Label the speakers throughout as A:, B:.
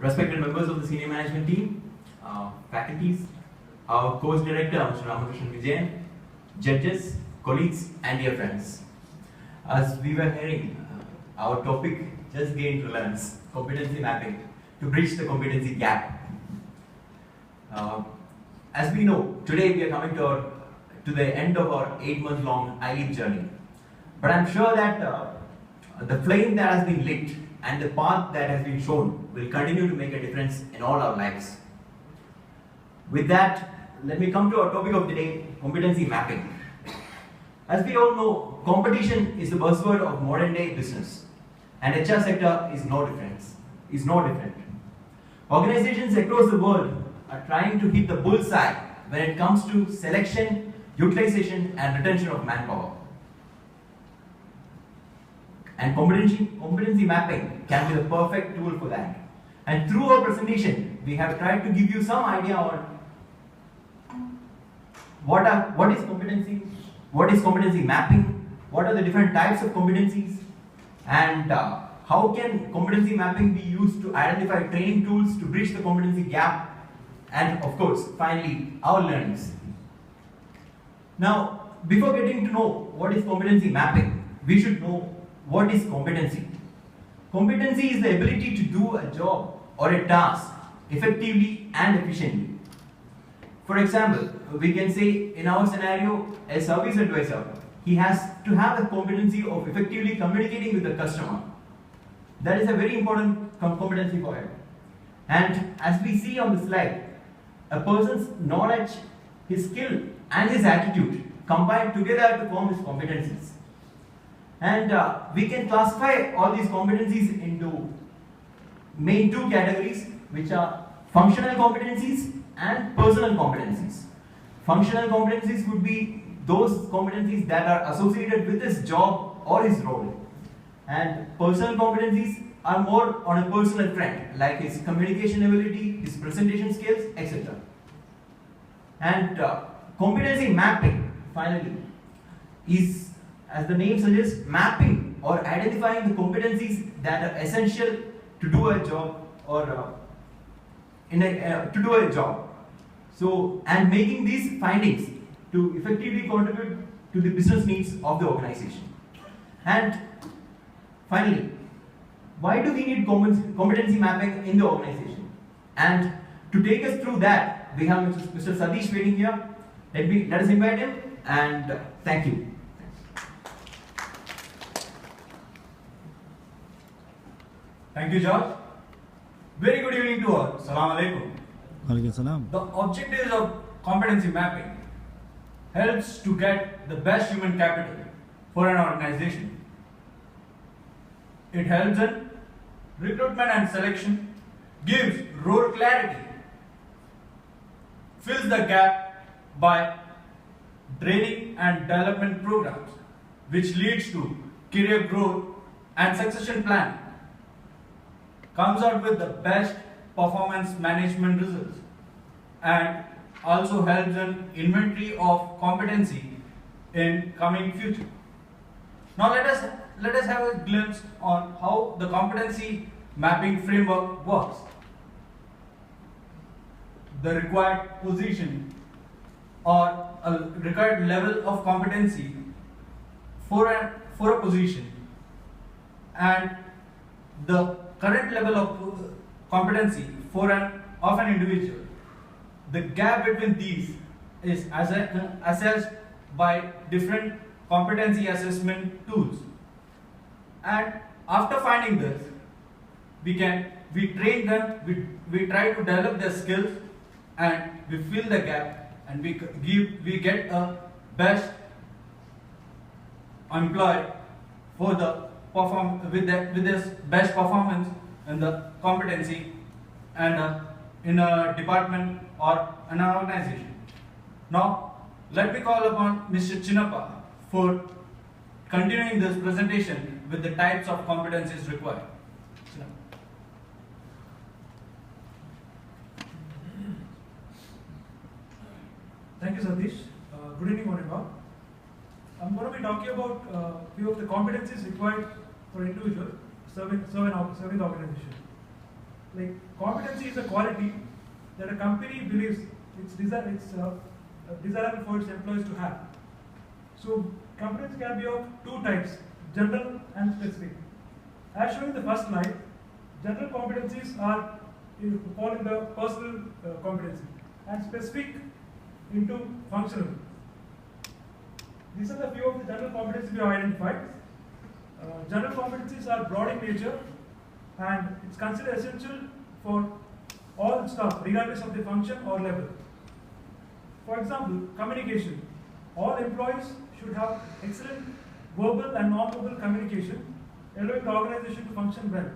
A: respected members of the senior management team, faculties, our course director, Mr. Ramakrishnan Vijayan, judges, colleagues, and dear friends. As we were hearing, our topic just gained relevance, competency mapping, to bridge the competency gap. As we know, today we are coming to the end of our 8-month-long iLeap journey. But I'm sure that the flame that has been lit and the path that has been shown will continue to make a difference in all our lives. With that, let me come to our topic of today, competency mapping. As we all know, competition is the buzzword of modern day business, and HR sector is no different. Organizations across the world are trying to hit the bullseye when it comes to selection, utilization, and retention of manpower. And competency mapping can be the perfect tool for that. And through our presentation, we have tried to give you some idea on what is competency mapping, what are the different types of competencies, and how can competency mapping be used to identify training tools to bridge the competency gap, and of course, finally, our learnings. Now, before getting to know what is competency mapping, we should know what is competency. Competency is the ability to do a job or a task effectively and efficiently. For example, we can say in our scenario, a service advisor, he has to have the competency of effectively communicating with the customer. That is a very important competency for him. And as we see on the slide, a person's knowledge, his skill, and his attitude combined together to form his competencies. And we can classify all these competencies into main two categories, which are functional competencies and personal competencies. Functional competencies would be those competencies that are associated with his job or his role. And personal competencies are more on a personal front, like his communication ability, his presentation skills, etc. And competency mapping, finally, is, as the name suggests, mapping or identifying the competencies that are essential to do a job or to do a job. So, and making these findings to effectively contribute to the business needs of the organization. And finally, why do we need competency mapping in the organization? And to take us through that, we have Mr. Satish waiting here. Let us invite him, and thank you.
B: Thank you, George. Very good evening to all. Assalamu alaikum.
C: Alaikum salam.
B: The objectives of competency mapping helps to get the best human capital for an organization. It helps in recruitment and selection, gives role clarity, fills the gap by training and development programs, which leads to career growth and succession plan, comes out with the best performance management results, and also helps in inventory of competency in coming future. Now let us have a glimpse on how the competency mapping framework works. The required position or a required level of competency for a position and the current level of competency of an individual. The gap between these is assessed by different competency assessment tools. And after finding this, we train them, we try to develop their skills, and we fill the gap, and we get a best employee for the with this best performance in the competency and in a department or an organization. Now, let me call upon Mr. Chinnappa for continuing this presentation with the types of competencies required.
D: Thank you, Satish. Good evening, everyone. I'm going to be talking about a few of the competencies required for an individual serving the organization. Like competency is a quality that a company believes it's desirable for its employees to have. So competency can be of two types, general and specific. As shown in the first slide, general competencies are fall in the personal competency and specific into functional. These are the few of the general competencies we have identified. General competencies are broad in nature and it's considered essential for all staff regardless of the function or level. For example, communication. All employees should have excellent verbal and non-verbal communication, allowing the organization to function well.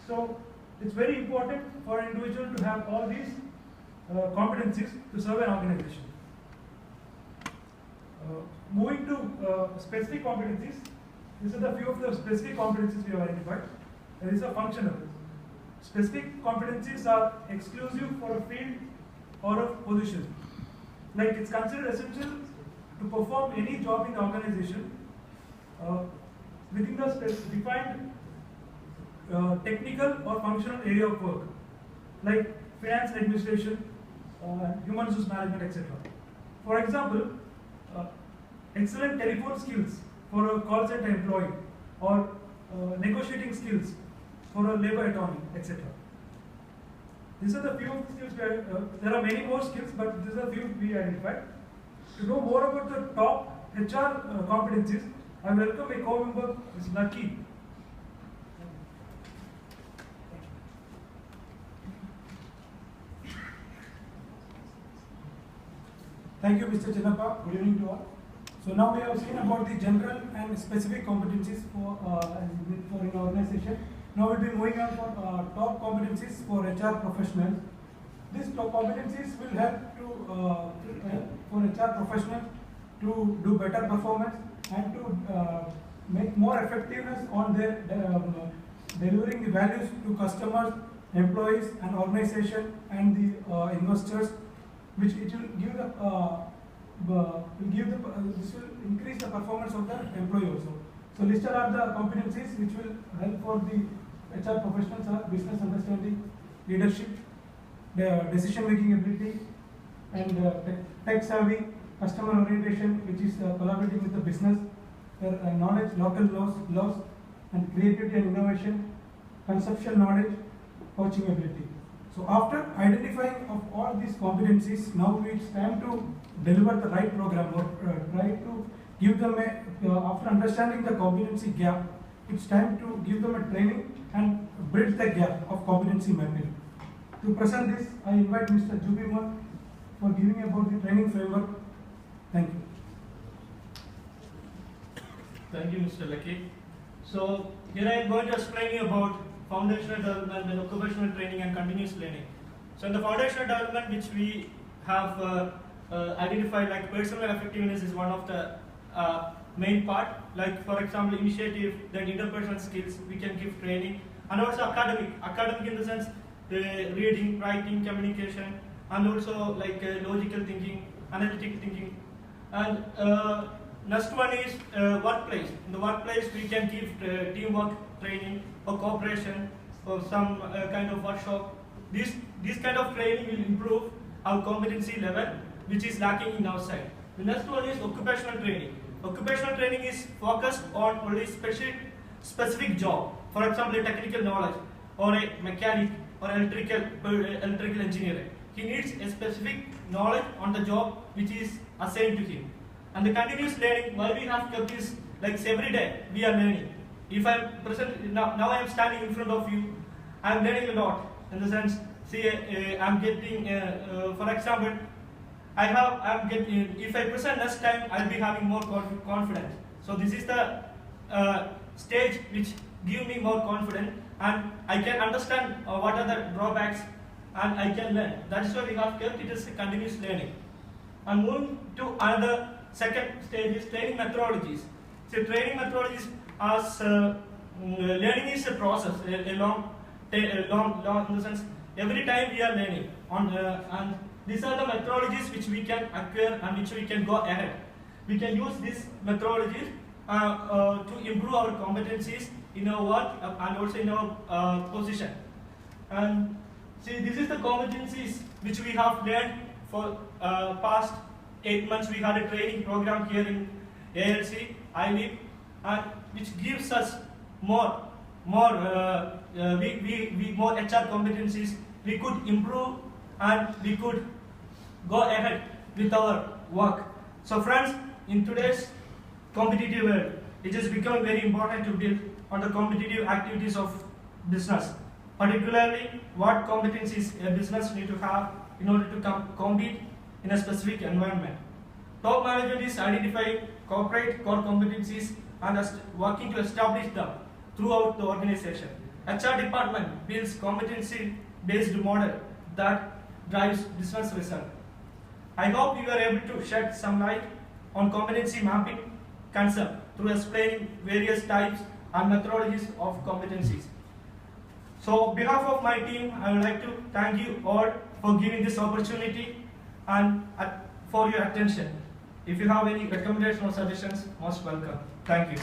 D: So it's very important for an individual to have all these competencies to serve an organization. Moving to specific competencies, these are the few of the specific competencies we have identified. These are functional. Specific competencies are exclusive for a field or a position. Like it's considered essential to perform any job in the organization within the defined technical or functional area of work, like finance and administration, human resource management, etc. For example, excellent telephone skills for a call center employee, or negotiating skills for a labor attorney, etc. These are the few skills. There are many more skills, but these are the few we identified. To know more about the top HR competencies, I welcome a co-member, Ms. Lucky.
C: Thank you, Mr. Chinnappa. Good evening to all. So now we have seen about the general and specific competencies for an organization. Now we'll be moving on for top competencies for HR professionals. These top competencies will help to for HR professionals to do better performance and to make more effectiveness on their delivering the values to customers, employees, and organization and the investors, which it will give this will increase the performance of the employee also. So listed are the competencies which will help for the HR professionals are business understanding, leadership, decision making ability, and tech savvy, customer orientation, which is collaborating with the business, knowledge, local laws, and creativity and innovation, conceptual knowledge, coaching ability. So after identifying of all these competencies, now it's time to deliver the right program or try to give them after understanding the competency gap, it's time to give them a training and bridge the gap of competency mapping. To present this, I invite Mr. Jubimon for giving about the training framework. Thank you.
E: Thank you, Mr. Lucky. So here I am going to explain you about foundational development and occupational training and continuous learning. So in the foundational development, which we have identified, like personal effectiveness is one of the main part. Like for example, initiative, then interpersonal skills, we can give training, and also academic in the sense reading, writing, communication, and also like logical thinking, analytic thinking. And next one is workplace. In the workplace, we can give teamwork training or cooperation or some kind of workshop. This kind of training will improve our competency level, which is lacking in our side. The next one is occupational training. Occupational training is focused on only specific job. For example, a technical knowledge, or a mechanic, or electrical engineer. He needs a specific knowledge on the job which is assigned to him. And the continuous learning, why we have kept this, like every day we are learning. If I am present now I am standing in front of you, I am learning a lot. In the sense, see, I am getting, for example, if I present next time, I'll be having more confidence. So this is the stage which give me more confidence, and I can understand what are the drawbacks, and I can learn. That is why we have kept it as a continuous learning. And moving to another second stage is training methodologies. So training methodologies as learning is a process, a long in the sense every time we are learning and these are the methodologies which we can acquire and which we can go ahead. We can use these methodologies to improve our competencies in our work and also in our position. And see, this is the competencies which we have learned for past 8 months. We had a training program here in ALC, ILIP, and which gives us more HR competencies. We could improve and we could go ahead with our work. So friends, in today's competitive world, it is becoming very important to build on the competitive activities of business, particularly what competencies a business need to have in order to compete in a specific environment. Top management is identifying corporate core competencies and working to establish them throughout the organization. HR department builds competency-based model that drives business result. I hope you are able to shed some light on competency mapping concept through explaining various types and methodologies of competencies. So on behalf of my team, I would like to thank you all for giving this opportunity and for your attention. If you have any recommendations or suggestions, most welcome. Thank you.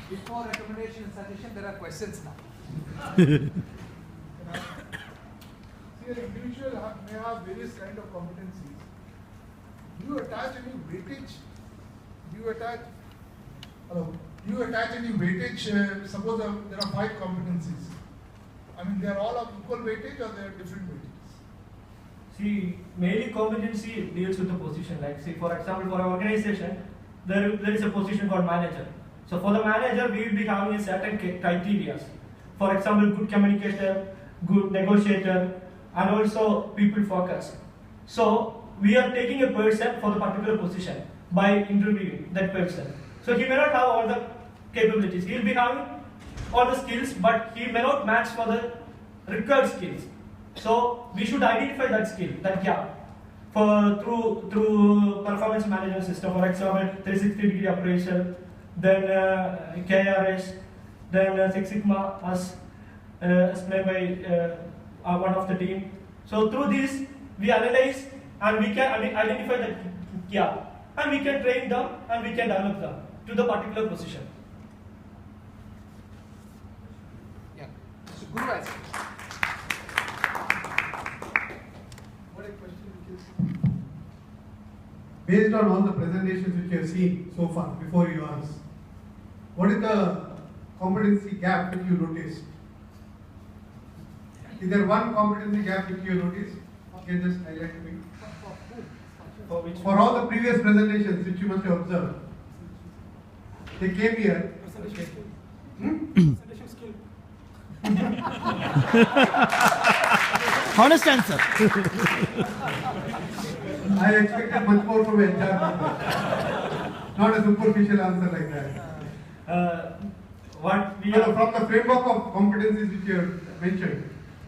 F: Before recommendation and suggestion, there are questions now.
G: See, an individual may have various kind of competencies. Do you attach any weightage? Do you attach any weightage? Suppose there are 5 competencies. I mean, they are all of equal weightage or they are different weightages?
E: See, mainly competency deals with the position. Like, see, for example, for our organization, there is a position called manager. So for the manager, we will be having a certain criteria. For example, good communicator, good negotiator, and also people focused. So we are taking a person for the particular position by interviewing that person. So he may not have all the capabilities. He will be having all the skills, but he may not match for the required skills. So we should identify that skill, that gap, through performance management system. For example, 360-degree appraisal, then KRS, then Six Sigma, as explained by one of the team. So through this, we analyze and we can identify the gap, and we can train them and we can develop them to the particular position.
F: Yeah. So Guru has
G: What a question it is.
H: Based on all the presentations which you have seen so far before yours, what is the competency gap which you noticed? Is there one competency gap which you noticed? Can you just highlight to me? For all the previous presentations which you must have observed, they came here.
C: Presentation skill.
I: Honest answer.
H: I expected much more from HR. Not a superficial answer like that. From the framework of competencies which you have mentioned.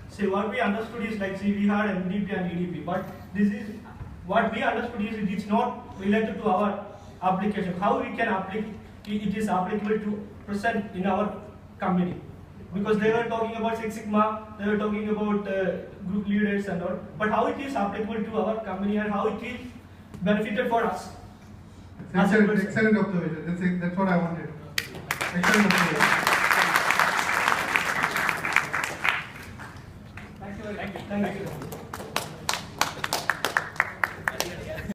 E: See, what we understood is like, see, we had MDP and EDP, but this is what we understood is it is not related to our application. How we can apply it is applicable to present in our company. Because they were talking about Six Sigma, they were talking about group leaders and all, but how it is applicable to our company and how it is benefited for us.
H: Excellent observation. That's what I wanted. Excellent observation.
F: Thank you very much.
E: Thank you.